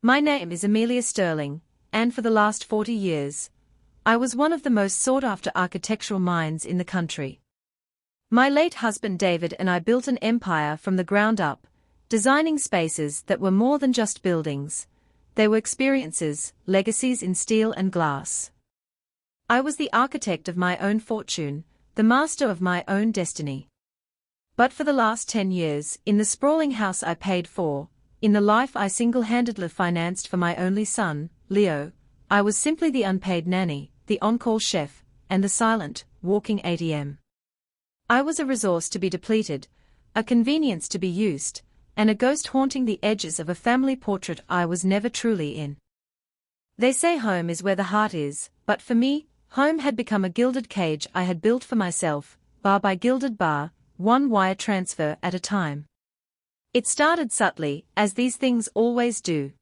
My name is Amelia Sterling, and for the last 40 years, I was one of the most sought-after architectural minds in the country. My late husband David and I built an empire from the ground up, designing spaces that were more than just buildings. They were experiences, legacies in steel and glass. I was the architect of my own fortune, the master of my own destiny. But for the last 10 years, in the sprawling house I paid for, in the life I single-handedly financed for my only son, Leo, I was simply the unpaid nanny, the on-call chef, and the silent, walking ATM. I was a resource to be depleted, a convenience to be used, and a ghost haunting the edges of a family portrait I was never truly in. They say home is where the heart is, but for me, home had become a gilded cage I had built for myself, bar by gilded bar, one wire transfer at a time. It started subtly, as these things always do.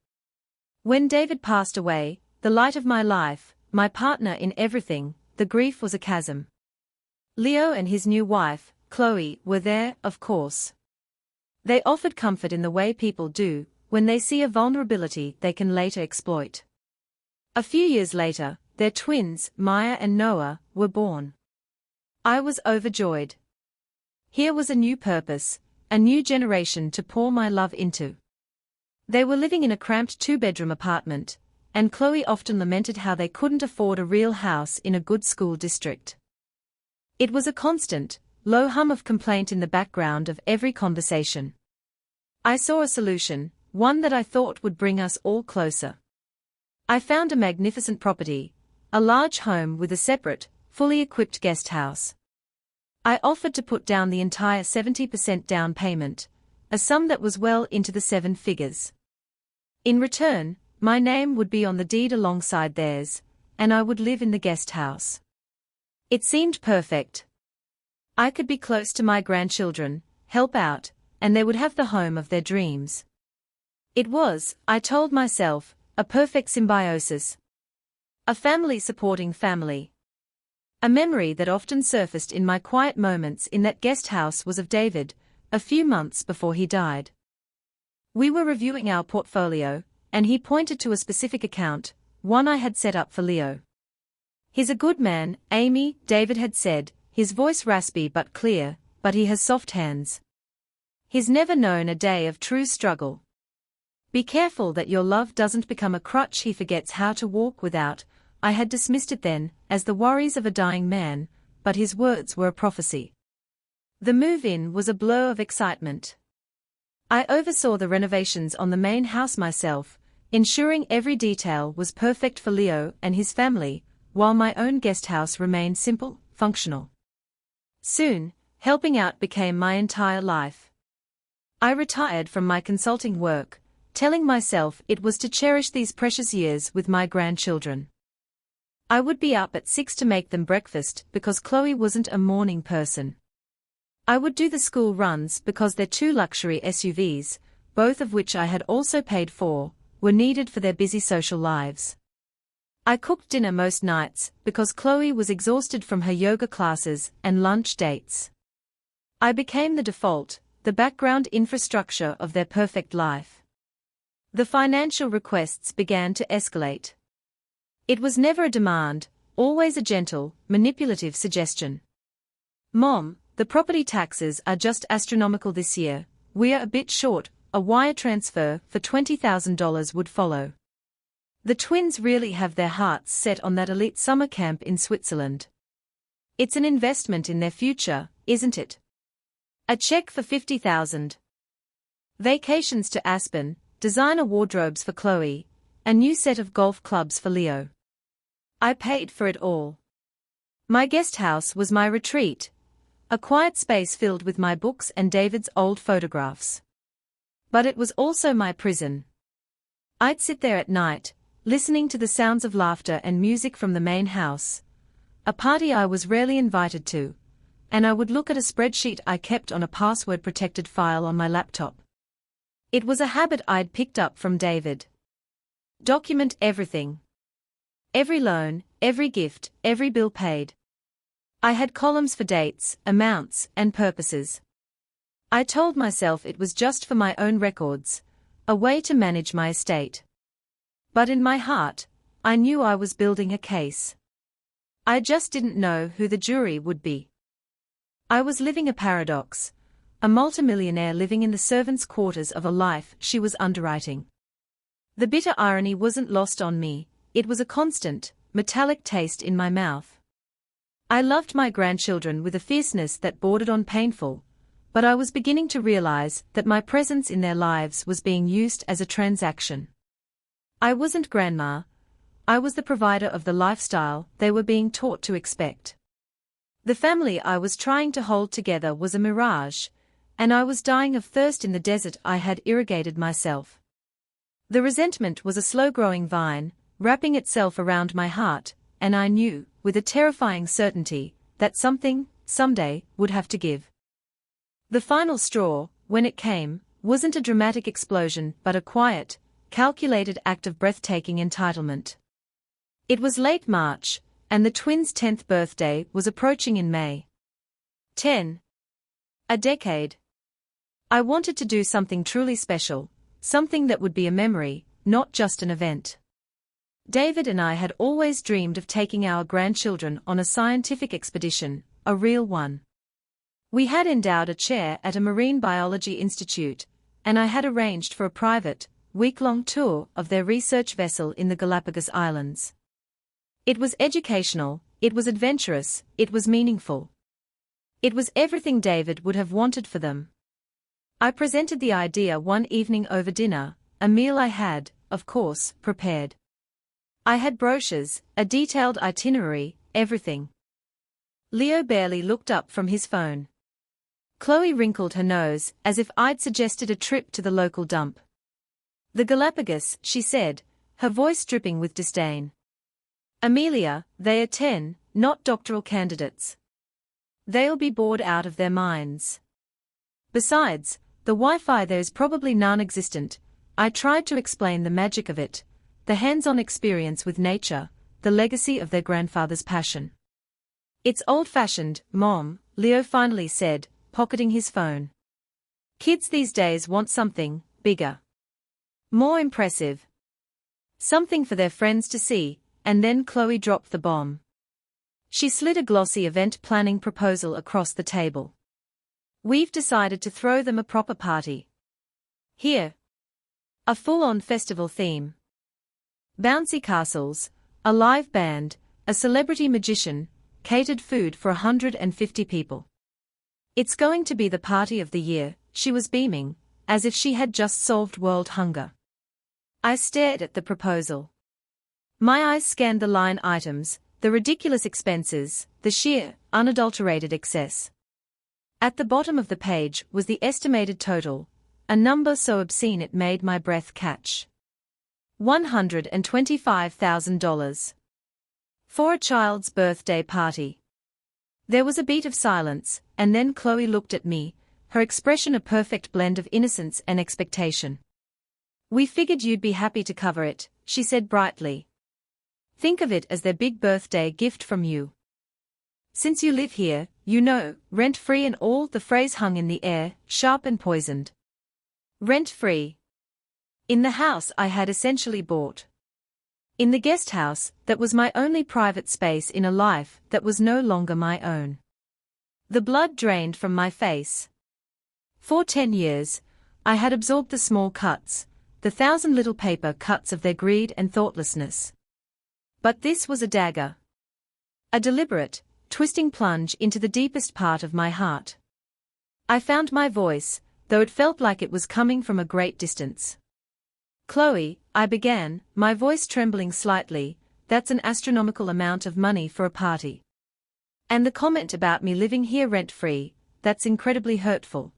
When David passed away, the light of my life, my partner in everything, the grief was a chasm. Leo and his new wife, Chloe, were there, of course. They offered comfort in the way people do, when they see a vulnerability they can later exploit. A few years later, their twins, Maya and Noah, were born. I was overjoyed. Here was a new purpose, a new generation to pour my love into. They were living in a cramped 2-bedroom apartment, and Chloe often lamented how they couldn't afford a real house in a good school district. It was a constant, low hum of complaint in the background of every conversation. I saw a solution, one that I thought would bring us all closer. I found a magnificent property, a large home with a separate, fully equipped guest house. I offered to put down the entire 70% down payment, a sum that was well into the 7 figures. In return, my name would be on the deed alongside theirs, and I would live in the guest house. It seemed perfect. I could be close to my grandchildren, help out, and they would have the home of their dreams. It was, I told myself, a perfect symbiosis. A family supporting family. A memory that often surfaced in my quiet moments in that guest house was of David, a few months before he died. We were reviewing our portfolio, and he pointed to a specific account, one I had set up for Leo. "He's a good man, Amy," David had said, his voice raspy but clear, "but he has soft hands. He's never known a day of true struggle. Be careful that your love doesn't become a crutch he forgets how to walk without." I had dismissed it then, as the worries of a dying man, but his words were a prophecy. The move-in was a blur of excitement. I oversaw the renovations on the main house myself, ensuring every detail was perfect for Leo and his family, while my own guest house remained simple, functional. Soon, helping out became my entire life. I retired from my consulting work, telling myself it was to cherish these precious years with my grandchildren. I would be up at 6 to make them breakfast because Chloe wasn't a morning person. I would do the school runs because their 2 luxury SUVs, both of which I had also paid for, were needed for their busy social lives. I cooked dinner most nights because Chloe was exhausted from her yoga classes and lunch dates. I became the default, the background infrastructure of their perfect life. The financial requests began to escalate. It was never a demand, always a gentle, manipulative suggestion. "Mom, the property taxes are just astronomical this year, we are a bit short, a wire transfer for $20,000 would follow." The twins really have their hearts set on that elite summer camp in Switzerland. It's an investment in their future, isn't it? A check for $50,000. Vacations to Aspen, designer wardrobes for Chloe, a new set of golf clubs for Leo. I paid for it all. My guest house was my retreat, a quiet space filled with my books and David's old photographs. But it was also my prison. I'd sit there at night, listening to the sounds of laughter and music from the main house, a party I was rarely invited to, and I would look at a spreadsheet I kept on a password-protected file on my laptop. It was a habit I'd picked up from David. Document everything. Every loan, every gift, every bill paid. I had columns for dates, amounts, and purposes. I told myself it was just for my own records, a way to manage my estate. But in my heart, I knew I was building a case. I just didn't know who the jury would be. I was living a paradox, a multimillionaire living in the servants' quarters of a life she was underwriting. The bitter irony wasn't lost on me, it was a constant, metallic taste in my mouth. I loved my grandchildren with a fierceness that bordered on painful, but I was beginning to realize that my presence in their lives was being used as a transaction. I wasn't grandma, I was the provider of the lifestyle they were being taught to expect. The family I was trying to hold together was a mirage, and I was dying of thirst in the desert I had irrigated myself. The resentment was a slow-growing vine, wrapping itself around my heart, and I knew, with a terrifying certainty, that something, someday, would have to give. The final straw, when it came, wasn't a dramatic explosion but a quiet, calculated act of breathtaking entitlement. It was late March, and the twins' 10th birthday was approaching in May. 10. A decade. I wanted to do something truly special, something that would be a memory, not just an event. David and I had always dreamed of taking our grandchildren on a scientific expedition, a real one. We had endowed a chair at a marine biology institute, and I had arranged for a private, week-long tour of their research vessel in the Galapagos Islands. It was educational, it was adventurous, it was meaningful. It was everything David would have wanted for them. I presented the idea one evening over dinner, a meal I had, of course, prepared. I had brochures, a detailed itinerary, everything. Leo barely looked up from his phone. Chloe wrinkled her nose, as if I'd suggested a trip to the local dump. The Galapagos, she said, her voice dripping with disdain. Amelia, they are 10, not doctoral candidates. They'll be bored out of their minds. Besides, the Wi-Fi there's probably non-existent. I tried to explain the magic of it, the hands-on experience with nature, the legacy of their grandfather's passion. It's old-fashioned, Mom, Leo finally said, pocketing his phone. Kids these days want something bigger. More impressive. Something for their friends to see, and then Chloe dropped the bomb. She slid a glossy event planning proposal across the table. We've decided to throw them a proper party. Here. A full-on festival theme. Bouncy castles, a live band, a celebrity magician, catered food for 150 people. It's going to be the party of the year, she was beaming, as if she had just solved world hunger. I stared at the proposal. My eyes scanned the line items, the ridiculous expenses, the sheer, unadulterated excess. At the bottom of the page was the estimated total, a number so obscene it made my breath catch. $125,000. For a child's birthday party. There was a beat of silence, and then Chloe looked at me, her expression a perfect blend of innocence and expectation. We figured you'd be happy to cover it, she said brightly. Think of it as their big birthday gift from you. Since you live here, you know, rent-free and all. The phrase hung in the air, sharp and poisoned. Rent-free. In the house I had essentially bought. In the guest house, that was my only private space in a life that was no longer my own. The blood drained from my face. For 10 years, I had absorbed the small cuts, the 1,000 little paper cuts of their greed and thoughtlessness. But this was a dagger. A deliberate, twisting plunge into the deepest part of my heart. I found my voice, though it felt like it was coming from a great distance. Chloe, I began, my voice trembling slightly, that's an astronomical amount of money for a party. And the comment about me living here rent-free, that's incredibly hurtful.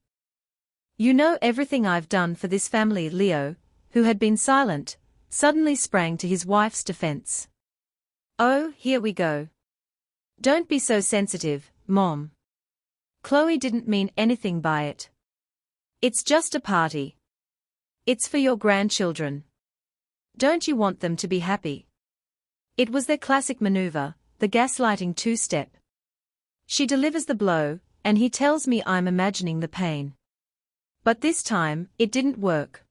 You know everything I've done for this family. Leo, who had been silent, suddenly sprang to his wife's defense. Oh, here we go. Don't be so sensitive, Mom. Chloe didn't mean anything by it. It's just a party. It's for your grandchildren. Don't you want them to be happy? It was their classic maneuver, the gaslighting two-step. She delivers the blow, and he tells me I'm imagining the pain. But this time, it didn't work.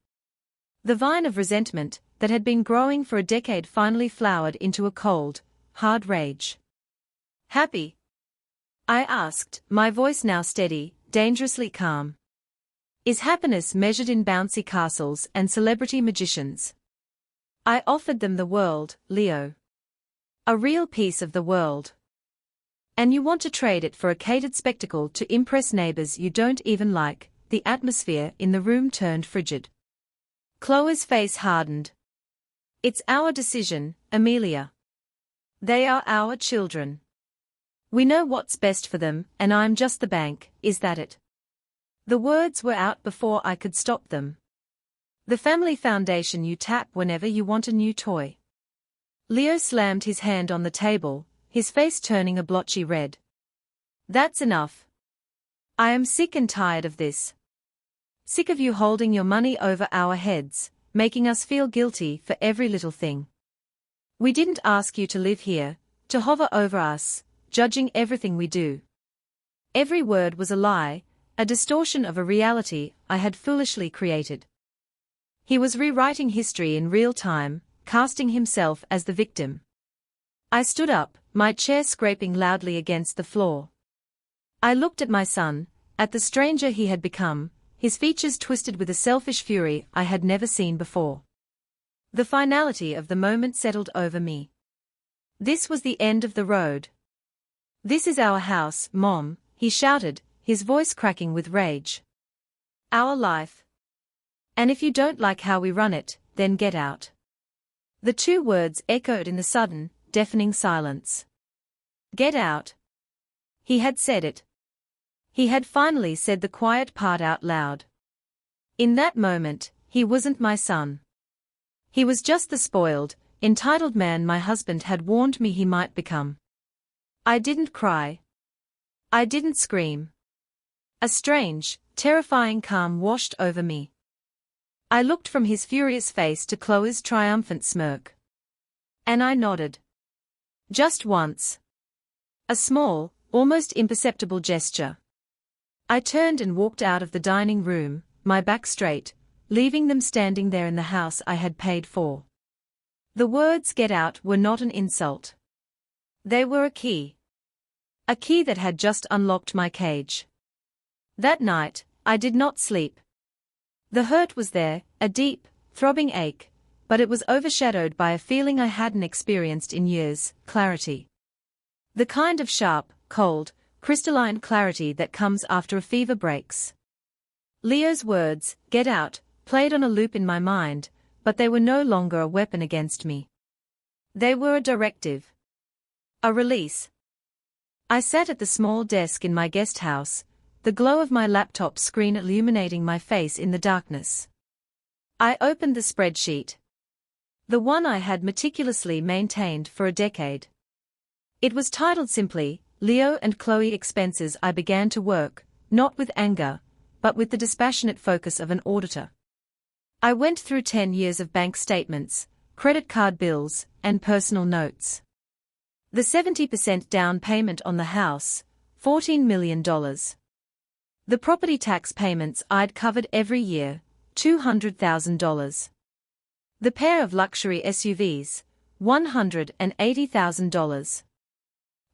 The vine of resentment, that had been growing for a decade finally flowered into a cold, hard rage. Happy? I asked, my voice now steady, dangerously calm. Is happiness measured in bouncy castles and celebrity magicians? I offered them the world, Leo. A real piece of the world. And you want to trade it for a catered spectacle to impress neighbors you don't even like? The atmosphere in the room turned frigid. Chloe's face hardened. It's our decision, Amelia. They are our children. We know what's best for them, and I'm just the bank, is that it? The words were out before I could stop them. The family foundation you tap whenever you want a new toy. Leo slammed his hand on the table, his face turning a blotchy red. That's enough. I am sick and tired of this. Sick of you holding your money over our heads, making us feel guilty for every little thing. We didn't ask you to live here, to hover over us, judging everything we do. Every word was a lie, a distortion of a reality I had foolishly created. He was rewriting history in real time, casting himself as the victim. I stood up, my chair scraping loudly against the floor. I looked at my son, at the stranger he had become, his features twisted with a selfish fury I had never seen before. The finality of the moment settled over me. This was the end of the road. This is our house, Mom, he shouted, his voice cracking with rage. Our life. And if you don't like how we run it, then get out. The two words echoed in the sudden, deafening silence. Get out. He had said it. He had finally said the quiet part out loud. In that moment, he wasn't my son. He was just the spoiled, entitled man my husband had warned me he might become. I didn't cry. I didn't scream. A strange, terrifying calm washed over me. I looked from his furious face to Chloe's triumphant smirk. And I nodded. Just once. A small, almost imperceptible gesture. I turned and walked out of the dining room, my back straight, leaving them standing there in the house I had paid for. The words "get out" were not an insult. They were a key. A key that had just unlocked my cage. That night, I did not sleep. The hurt was there, a deep, throbbing ache, but it was overshadowed by a feeling I hadn't experienced in years, clarity. The kind of sharp, cold, crystalline clarity that comes after a fever breaks. Leo's words, "get out," played on a loop in my mind, but they were no longer a weapon against me. They were a directive. A release. I sat at the small desk in my guest house, the glow of my laptop screen illuminating my face in the darkness. I opened the spreadsheet. The one I had meticulously maintained for a decade. It was titled simply, Leo and Chloe Expenses. I began to work, not with anger, but with the dispassionate focus of an auditor. I went through 10 years of bank statements, credit card bills, and personal notes. The 70% down payment on the house, $14 million. The property tax payments I'd covered every year, $200,000. The pair of luxury SUVs, $180,000.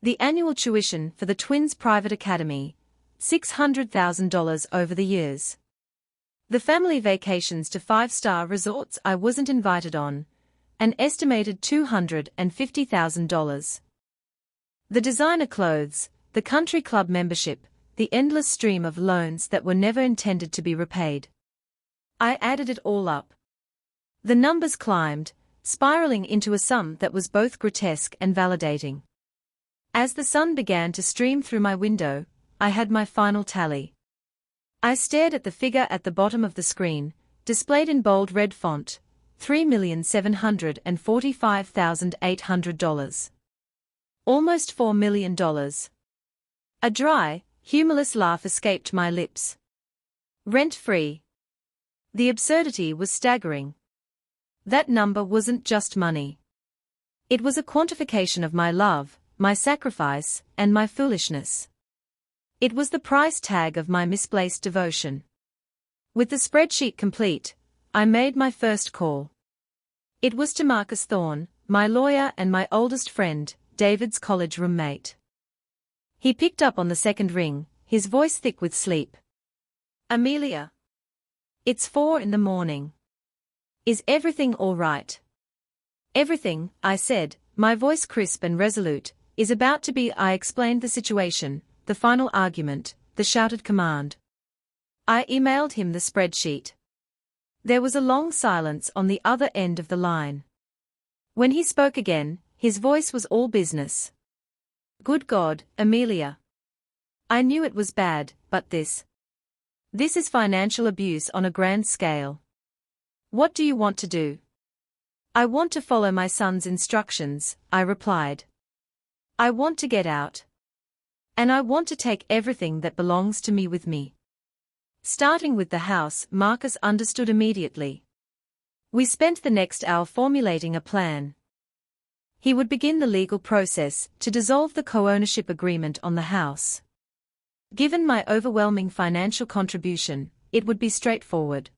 The annual tuition for the twins' private academy, $600,000 over the years. The family vacations to 5-star resorts I wasn't invited on, an estimated $250,000. The designer clothes, the country club membership, the endless stream of loans that were never intended to be repaid. I added it all up. The numbers climbed, spiraling into a sum that was both grotesque and validating. As the sun began to stream through my window, I had my final tally. I stared at the figure at the bottom of the screen, displayed in bold red font, $3,745,800. Almost $4 million. A dry, humorless laugh escaped my lips. Rent-free. The absurdity was staggering. That number wasn't just money. It was a quantification of my love, my sacrifice, and my foolishness. It was the price tag of my misplaced devotion. With the spreadsheet complete, I made my first call. It was to Marcus Thorne, my lawyer and my oldest friend, David's college roommate. He picked up on the second ring, his voice thick with sleep. "Amelia. It's 4 in the morning. Is everything all right?" "Everything," I said, my voice crisp and resolute, "is about to be." I explained the situation, the final argument, the shouted command. I emailed him the spreadsheet. There was a long silence on the other end of the line. When he spoke again, his voice was all business. "Good God, Amelia. I knew it was bad, but this is financial abuse on a grand scale. What do you want to do?" "I want to follow my son's instructions," I replied. "I want to get out. And I want to take everything that belongs to me with me." Starting with the house, Marcus understood immediately. We spent the next hour formulating a plan. He would begin the legal process to dissolve the co-ownership agreement on the house. Given my overwhelming financial contribution, it would be straightforward.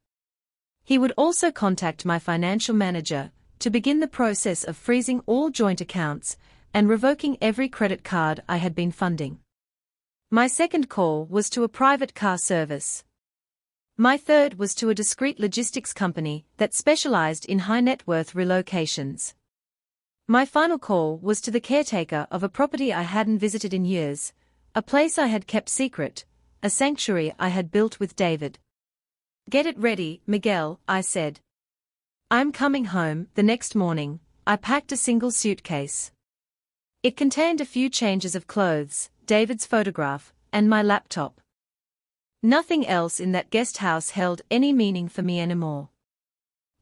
He would also contact my financial manager to begin the process of freezing all joint accounts and revoking every credit card I had been funding. My second call was to a private car service. My third was to a discreet logistics company that specialized in high-net-worth relocations. My final call was to the caretaker of a property I hadn't visited in years, a place I had kept secret, a sanctuary I had built with David. "Get it ready, Miguel," I said. "I'm coming home." The next morning, I packed a single suitcase. It contained a few changes of clothes, David's photograph, and my laptop. Nothing else in that guest house held any meaning for me anymore.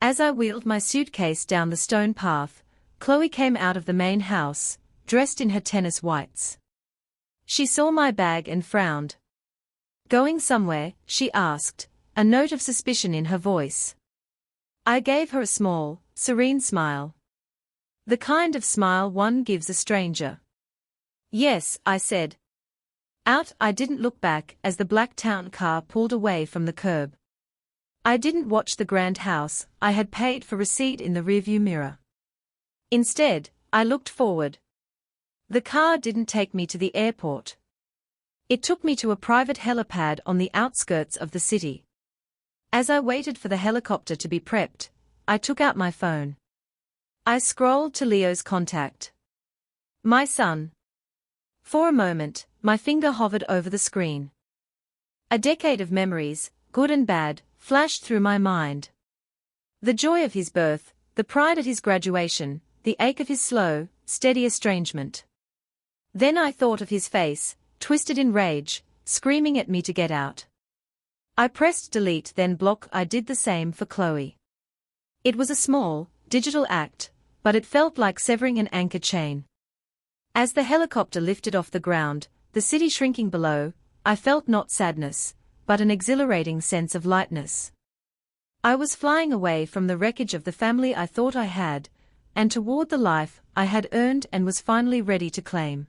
As I wheeled my suitcase down the stone path, Chloe came out of the main house, dressed in her tennis whites. She saw my bag and frowned. "Going somewhere?" she asked, a note of suspicion in her voice. I gave her a small, serene smile. The kind of smile one gives a stranger. "Yes," I said. Out. I didn't look back as the black town car pulled away from the curb. I didn't watch the grand house I had paid for receipt in the rearview mirror. Instead, I looked forward. The car didn't take me to the airport. It took me to a private helipad on the outskirts of the city. As I waited for the helicopter to be prepped, I took out my phone. I scrolled to Leo's contact. My son. For a moment, my finger hovered over the screen. A decade of memories, good and bad, flashed through my mind. The joy of his birth, the pride at his graduation, the ache of his slow, steady estrangement. Then I thought of his face, twisted in rage, screaming at me to get out. I pressed delete then block. I did the same for Chloe. It was a small, digital act, but it felt like severing an anchor chain. As the helicopter lifted off the ground, the city shrinking below, I felt not sadness, but an exhilarating sense of lightness. I was flying away from the wreckage of the family I thought I had, and toward the life I had earned and was finally ready to claim.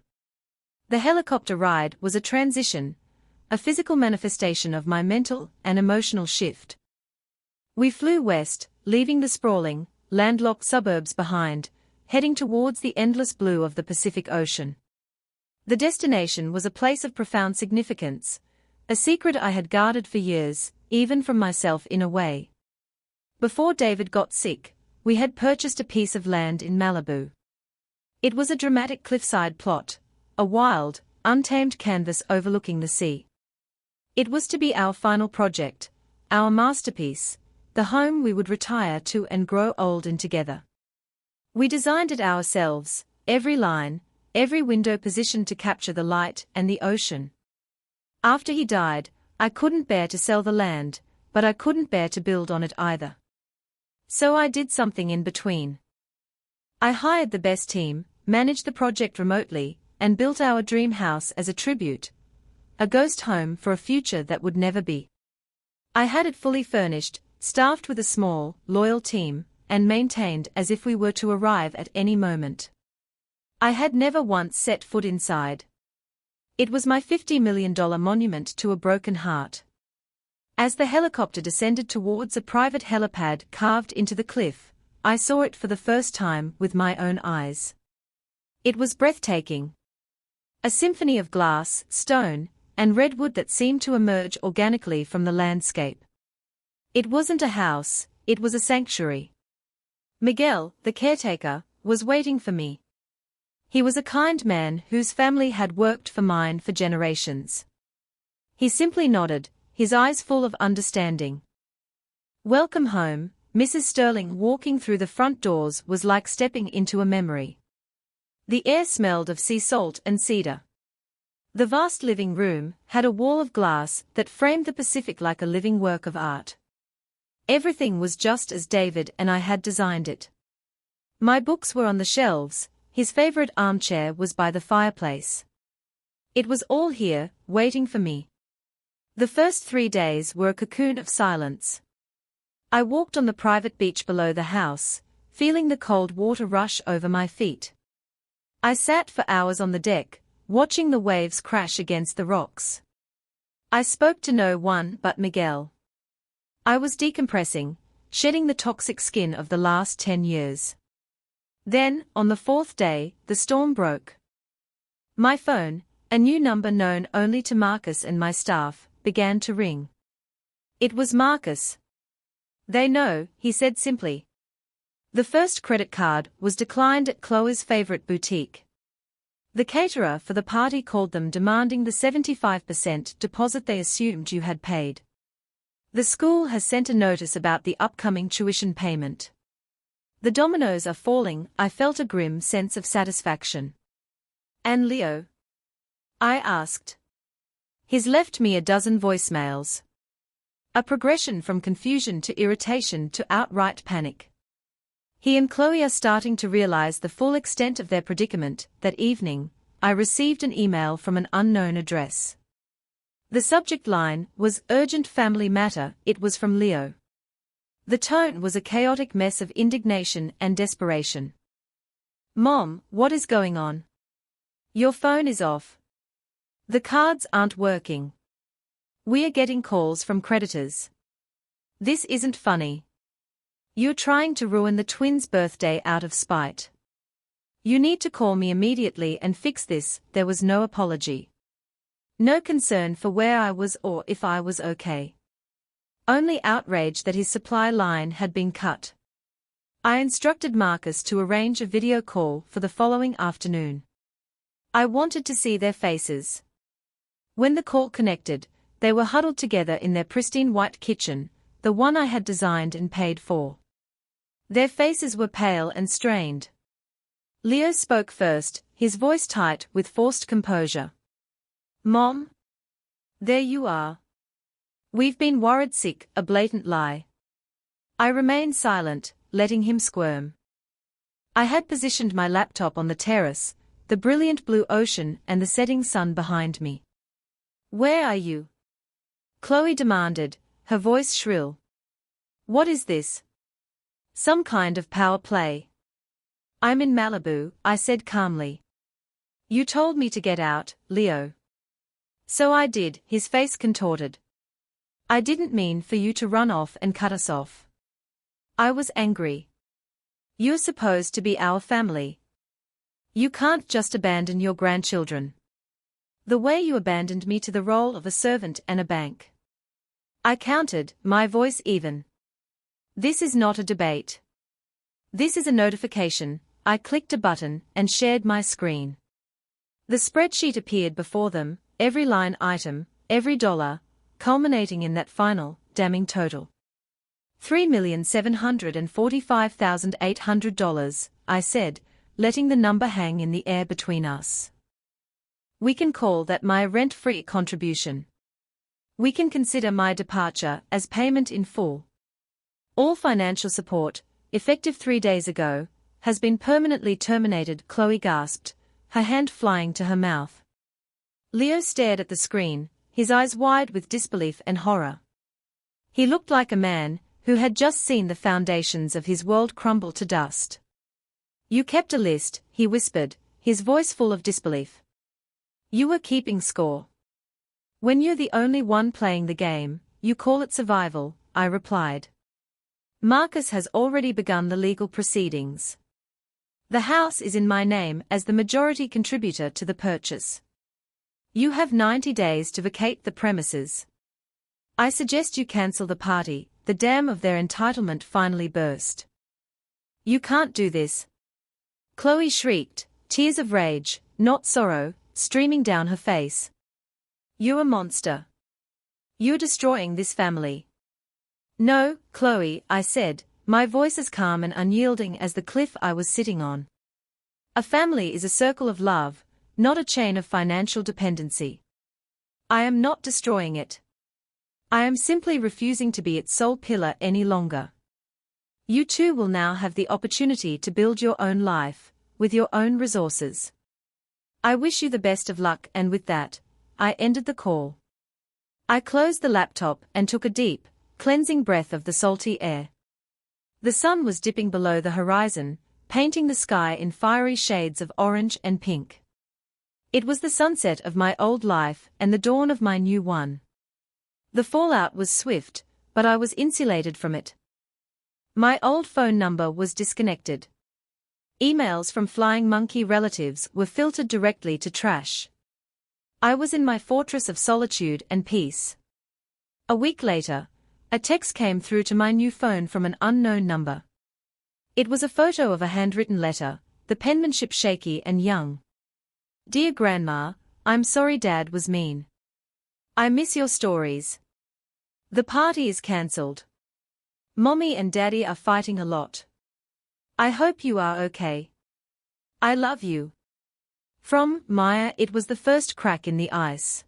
The helicopter ride was a transition, a physical manifestation of my mental and emotional shift. We flew west, leaving the sprawling, landlocked suburbs behind, heading towards the endless blue of the Pacific Ocean. The destination was a place of profound significance, a secret I had guarded for years, even from myself in a way. Before David got sick, we had purchased a piece of land in Malibu. It was a dramatic cliffside plot, a wild, untamed canvas overlooking the sea. It was to be our final project, our masterpiece, the home we would retire to and grow old in together. We designed it ourselves, every line, every window positioned to capture the light and the ocean. After he died, I couldn't bear to sell the land, but I couldn't bear to build on it either. So I did something in between. I hired the best team, managed the project remotely, and built our dream house as a tribute, a ghost home for a future that would never be. I had it fully furnished, staffed with a small, loyal team, and maintained as if we were to arrive at any moment. I had never once set foot inside. It was my $50 million monument to a broken heart. As the helicopter descended towards a private helipad carved into the cliff, I saw it for the first time with my own eyes. It was breathtaking. A symphony of glass, stone, and redwood that seemed to emerge organically from the landscape. It wasn't a house, it was a sanctuary. Miguel, the caretaker, was waiting for me. He was a kind man whose family had worked for mine for generations. He simply nodded, his eyes full of understanding. Welcome home, Mrs. Sterling. Walking through the front doors was like stepping into a memory. The air smelled of sea salt and cedar. The vast living room had a wall of glass that framed the Pacific like a living work of art. Everything was just as David and I had designed it. My books were on the shelves, his favorite armchair was by the fireplace. It was all here, waiting for me. The first 3 days were a cocoon of silence. I walked on the private beach below the house, feeling the cold water rush over my feet. I sat for hours on the deck, watching the waves crash against the rocks. I spoke to no one but Miguel. I was decompressing, shedding the toxic skin of the last 10 years. Then, on the 4th day, the storm broke. My phone, a new number known only to Marcus and my staff, began to ring. It was Marcus. They know, he said simply. The first credit card was declined at Chloe's favorite boutique. The caterer for the party called them demanding the 75% deposit they assumed you had paid. The school has sent a notice about the upcoming tuition payment. The dominoes are falling. I felt a grim sense of satisfaction. And Leo? I asked. He's left me a dozen voicemails. A progression from confusion to irritation to outright panic. He and Chloe are starting to realize the full extent of their predicament. That evening, I received an email from an unknown address. The subject line was Urgent Family Matter. It was from Leo. The tone was a chaotic mess of indignation and desperation. Mom, what is going on? Your phone is off. The cards aren't working. We are getting calls from creditors. This isn't funny. You're trying to ruin the twins' birthday out of spite. You need to call me immediately and fix this. There was no apology. No concern for where I was or if I was okay. Only outrage that his supply line had been cut. I instructed Marcus to arrange a video call for the following afternoon. I wanted to see their faces. When the call connected, they were huddled together in their pristine white kitchen, the one I had designed and paid for. Their faces were pale and strained. Leo spoke first, his voice tight with forced composure. Mom? There you are. We've been worried. Sick, a blatant lie. I remained silent, letting him squirm. I had positioned my laptop on the terrace, the brilliant blue ocean and the setting sun behind me. Where are you? Chloe demanded, her voice shrill. What is this? Some kind of power play. I'm in Malibu, I said calmly. You told me to get out, Leo. So I did, his face contorted. I didn't mean for you to run off and cut us off. I was angry. You're supposed to be our family. You can't just abandon your grandchildren. The way you abandoned me to the role of a servant and a bank. I countered, my voice even. This is not a debate. This is a notification. I clicked a button and shared my screen. The spreadsheet appeared before them, every line item, every dollar, culminating in that final, damning total. $3,745,800, I said, letting the number hang in the air between us. We can call that my rent-free contribution. We can consider my departure as payment in full. All financial support, effective 3 days ago, has been permanently terminated, Chloe gasped, her hand flying to her mouth. Leo stared at the screen, his eyes wide with disbelief and horror. He looked like a man who had just seen the foundations of his world crumble to dust. You kept a list, he whispered, his voice full of disbelief. You were keeping score. When you're the only one playing the game, you call it survival, I replied. Marcus has already begun the legal proceedings. The house is in my name as the majority contributor to the purchase. You have 90 days to vacate the premises. I suggest you cancel the party. The dam of their entitlement finally burst. You can't do this. Chloe shrieked, tears of rage, not sorrow, streaming down her face. You're a monster. You're destroying this family. No, Chloe, I said, my voice as calm and unyielding as the cliff I was sitting on. A family is a circle of love, not a chain of financial dependency. I am not destroying it. I am simply refusing to be its sole pillar any longer. You too will now have the opportunity to build your own life, with your own resources. I wish you the best of luck, and with that, I ended the call. I closed the laptop and took a deep, cleansing breath of the salty air. The sun was dipping below the horizon, painting the sky in fiery shades of orange and pink. It was the sunset of my old life and the dawn of my new one. The fallout was swift, but I was insulated from it. My old phone number was disconnected. Emails from flying monkey relatives were filtered directly to trash. I was in my fortress of solitude and peace. A week later, a text came through to my new phone from an unknown number. It was a photo of a handwritten letter, the penmanship shaky and young. Dear Grandma, I'm sorry Dad was mean. I miss your stories. The party is cancelled. Mommy and Daddy are fighting a lot. I hope you are okay. I love you. From Maya. It was the first crack in the ice.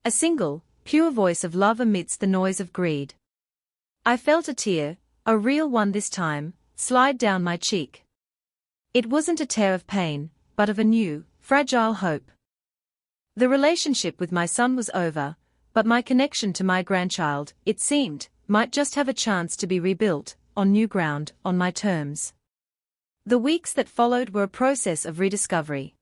A single, pure voice of love amidst the noise of greed. I felt a tear, a real one this time, slide down my cheek. It wasn't a tear of pain, but of a new, fragile hope. The relationship with my son was over, but my connection to my grandchild, it seemed, might just have a chance to be rebuilt, on new ground, on my terms. The weeks that followed were a process of rediscovery.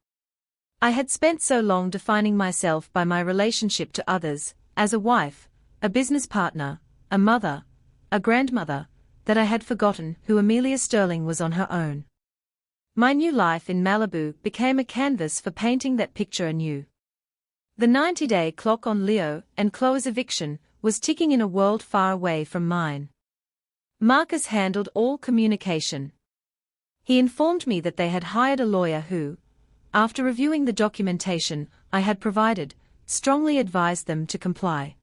I had spent so long defining myself by my relationship to others, as a wife, a business partner, a mother, a grandmother, that I had forgotten who Amelia Sterling was on her own. My new life in Malibu became a canvas for painting that picture anew. The 90-day clock on Leo and Chloe's eviction was ticking in a world far away from mine. Marcus handled all communication. He informed me that they had hired a lawyer who, after reviewing the documentation I had provided, strongly advised them to comply.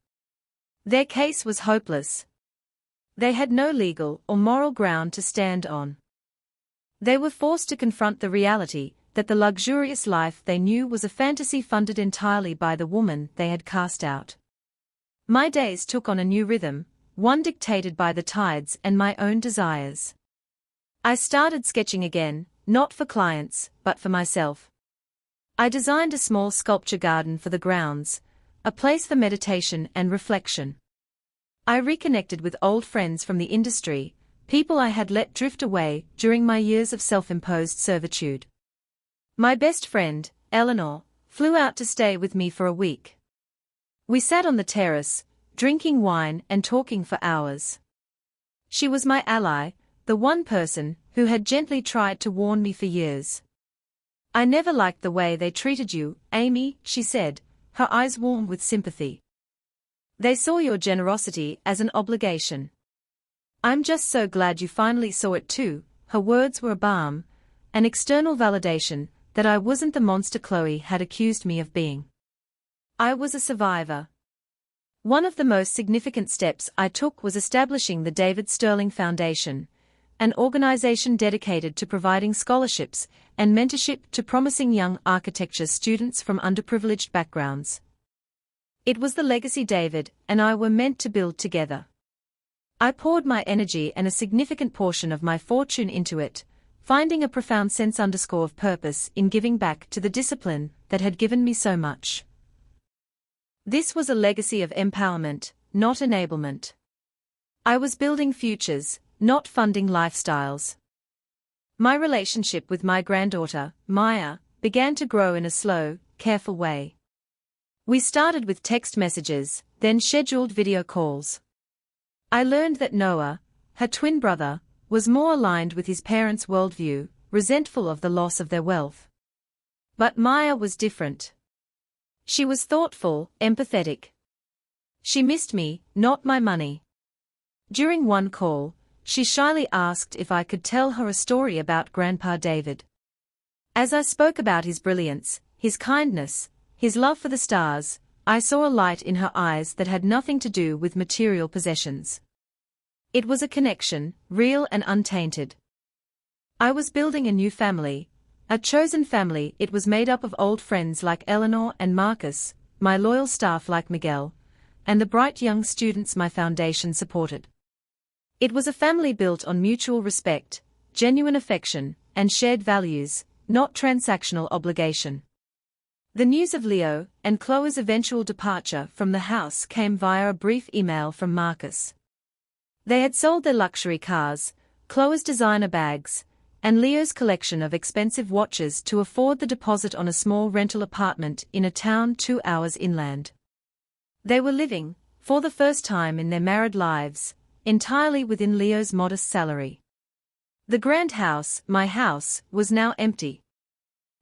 Their case was hopeless. They had no legal or moral ground to stand on. They were forced to confront the reality that the luxurious life they knew was a fantasy funded entirely by the woman they had cast out. My days took on a new rhythm, one dictated by the tides and my own desires. I started sketching again, not for clients, but for myself. I designed a small sculpture garden for the grounds, a place for meditation and reflection. I reconnected with old friends from the industry, people I had let drift away during my years of self-imposed servitude. My best friend, Eleanor, flew out to stay with me for a week. We sat on the terrace, drinking wine and talking for hours. She was my ally, the one person who had gently tried to warn me for years. I never liked the way they treated you, Amy, she said, her eyes warm with sympathy. They saw your generosity as an obligation. I'm just so glad you finally saw it too. Her words were a balm, an external validation that I wasn't the monster Chloe had accused me of being. I was a survivor. One of the most significant steps I took was establishing the David Sterling Foundation, an organization dedicated to providing scholarships and mentorship to promising young architecture students from underprivileged backgrounds. It was the legacy David and I were meant to build together. I poured my energy and a significant portion of my fortune into it, finding a profound sense of purpose in giving back to the discipline that had given me so much. This was a legacy of empowerment, not enablement. I was building futures, not funding lifestyles. My relationship with my granddaughter, Maya, began to grow in a slow, careful way. We started with text messages, then scheduled video calls. I learned that Noah, her twin brother, was more aligned with his parents' worldview, resentful of the loss of their wealth. But Maya was different. She was thoughtful, empathetic. She missed me, not my money. During one call, she shyly asked if I could tell her a story about Grandpa David. As I spoke about his brilliance, his kindness, his love for the stars, I saw a light in her eyes that had nothing to do with material possessions. It was a connection, real and untainted. I was building a new family, a chosen family. It was made up of old friends like Eleanor and Marcus, my loyal staff like Miguel, and the bright young students my foundation supported. It was a family built on mutual respect, genuine affection, and shared values, not transactional obligation. The news of Leo and Chloe's eventual departure from the house came via a brief email from Marcus. They had sold their luxury cars, Chloe's designer bags, and Leo's collection of expensive watches to afford the deposit on a small rental apartment in a town 2 hours inland. They were living, for the first time in their married lives, entirely within Leo's modest salary. The grand house, my house, was now empty.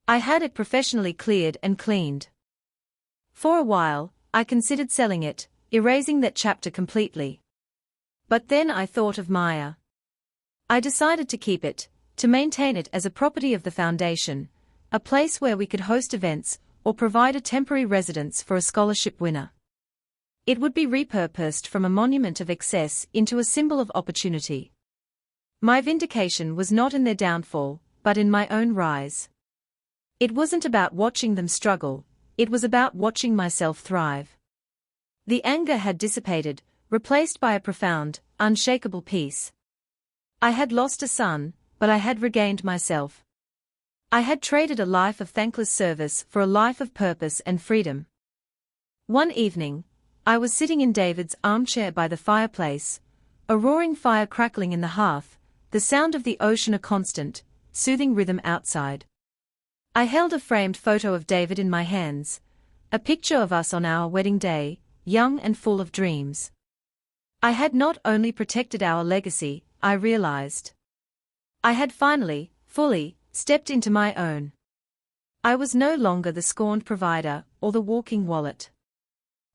I had it professionally cleared and cleaned. For a while, I considered selling it, erasing that chapter completely. But then I thought of Maya. I decided to keep it, to maintain it as a property of the foundation, a place where we could host events or provide a temporary residence for a scholarship winner. It would be repurposed from a monument of excess into a symbol of opportunity. My vindication was not in their downfall, but in my own rise. It wasn't about watching them struggle, it was about watching myself thrive. The anger had dissipated, replaced by a profound, unshakable peace. I had lost a son, but I had regained myself. I had traded a life of thankless service for a life of purpose and freedom. One evening, I was sitting in David's armchair by the fireplace, a roaring fire crackling in the hearth, the sound of the ocean a constant, soothing rhythm outside. I held a framed photo of David in my hands, a picture of us on our wedding day, young and full of dreams. I had not only protected our legacy, I realized. I had finally, fully, stepped into my own. I was no longer the scorned provider or the walking wallet.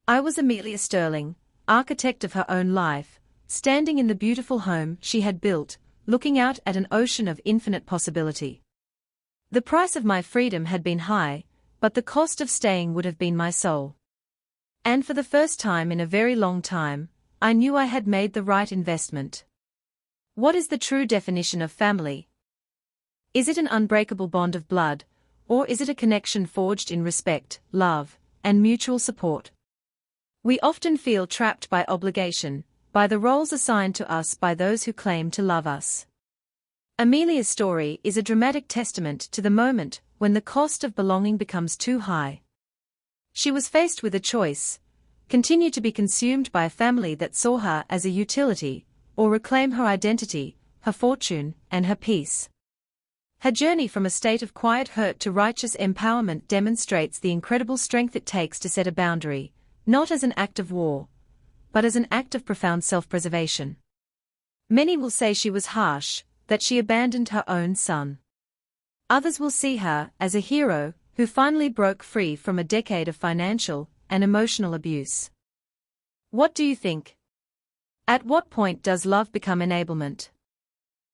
I was Amelia Sterling, architect of her own life, standing in the beautiful home she had built, looking out at an ocean of infinite possibility. The price of my freedom had been high, but the cost of staying would have been my soul. And for the first time in a very long time, I knew I had made the right investment. What is the true definition of family? Is it an unbreakable bond of blood, or is it a connection forged in respect, love, and mutual support? We often feel trapped by obligation, by the roles assigned to us by those who claim to love us. Amelia's story is a dramatic testament to the moment when the cost of belonging becomes too high. She was faced with a choice: continue to be consumed by a family that saw her as a utility, or reclaim her identity, her fortune, and her peace. Her journey from a state of quiet hurt to righteous empowerment demonstrates the incredible strength it takes to set a boundary, not as an act of war, but as an act of profound self-preservation. Many will say she was harsh, that she abandoned her own son. Others will see her as a hero who finally broke free from a decade of financial and emotional abuse. What do you think? At what point does love become enablement?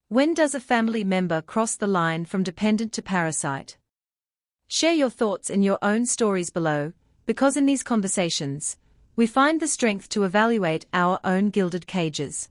When does a family member cross the line from dependent to parasite? Share your thoughts and your own stories below, because in these conversations, we find the strength to evaluate our own gilded cages.